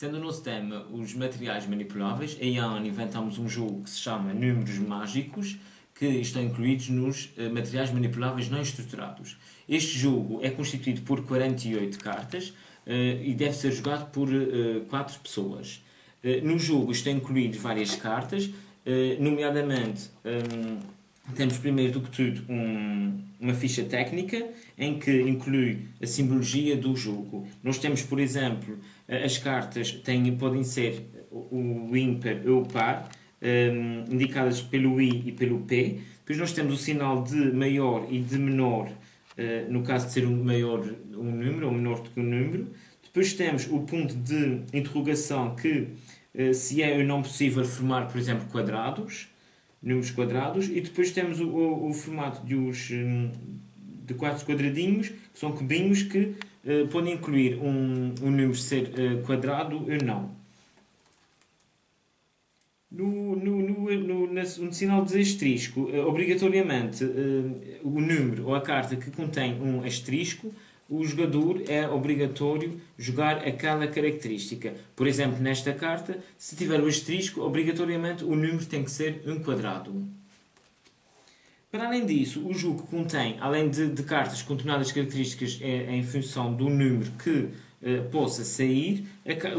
Sendo o nosso tema os materiais manipuláveis, em ano inventamos um jogo que se chama Números Mágicos, que estão incluídos nos materiais manipuláveis não estruturados. Este jogo é constituído por 48 cartas e deve ser jogado por 4 pessoas. No jogo estão incluídas várias cartas, nomeadamente temos primeiro do que tudo uma ficha técnica em que inclui a simbologia do jogo. Nós temos, por exemplo, as cartas podem ser o ímpar ou o par, indicadas pelo I e pelo P. Depois nós temos o sinal de maior e de menor, no caso de ser um maior um número ou menor do que um número. Depois temos o ponto de interrogação que se é ou não possível formar, por exemplo, quadrados, números quadrados, e depois temos o formato de 4 quadradinhos, que são cubinhos que podem incluir um número ser quadrado ou não. No sinal de asterisco, obrigatoriamente o número ou a carta que contém um asterisco, o jogador é obrigatório jogar aquela característica. Por exemplo, nesta carta, se tiver o asterisco, obrigatoriamente o número tem que ser um quadrado. Para além disso, o jogo contém, além de cartas com determinadas características em função do número que possa sair,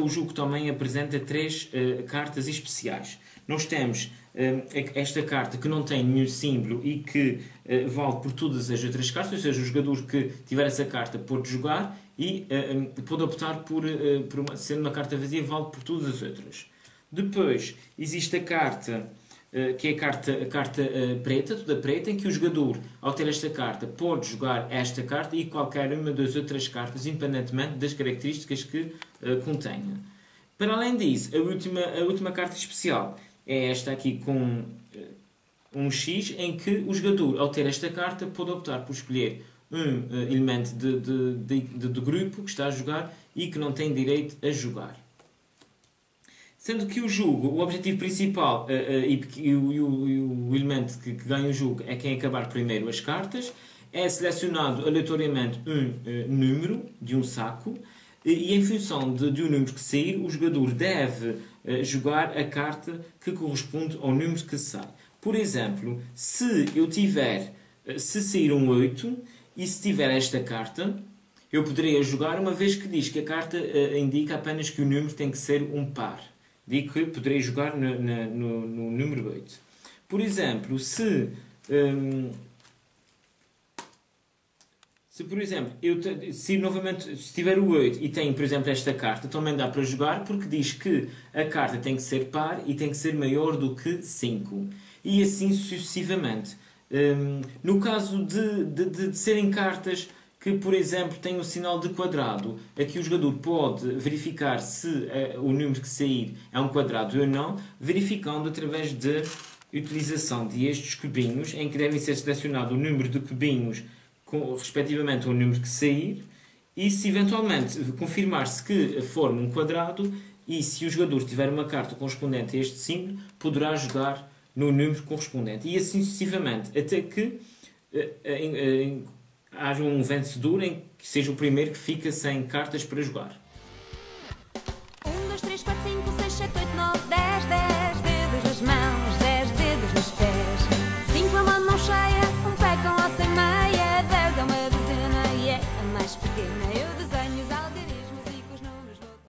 o jogo também apresenta 3 cartas especiais. Nós temos esta carta que não tem nenhum símbolo e que vale por todas as outras cartas, ou seja, o jogador que tiver essa carta pode jogar e pode optar sendo uma carta vazia, vale por todas as outras. Depois existe a carta que é a carta preta, toda preta, em que o jogador, ao ter esta carta, pode jogar esta carta e qualquer uma das outras cartas, independentemente das características que contenha. Para além disso, a última carta especial é esta aqui com um X, em que o jogador, ao ter esta carta, pode optar por escolher um elemento de grupo que está a jogar e que não tem direito a jogar. Sendo que o jogo, o objetivo principal e o elemento que ganha o jogo é quem acabar primeiro as cartas, é selecionado aleatoriamente um número de um saco e em função de um número que sair, o jogador deve jogar a carta que corresponde ao número que sai. Por exemplo, se sair um 8 e se tiver esta carta, eu poderia jogar uma vez que diz que a carta indica apenas que o número tem que ser um par. Digo que poderei jogar no número 8. Por exemplo, se tiver o 8 e tenho, por exemplo, esta carta, também dá para jogar porque diz que a carta tem que ser par e tem que ser maior do que 5. E assim sucessivamente. No caso de serem cartas que, por exemplo, têm o sinal de quadrado, aqui o jogador pode verificar se o número que sair é um quadrado ou não, verificando através da utilização de estes cubinhos, em que devem ser selecionado o número de cubinhos respectivamente ao número que sair, e se eventualmente confirmar-se que forma um quadrado, e se o jogador tiver uma carta correspondente a este símbolo, poderá jogar no número correspondente. E assim sucessivamente, até que haja um vencedor em que seja o primeiro que fica sem cartas para jogar. 1, 2, 3, 4, 5, 6, 7, 8, 9, 10.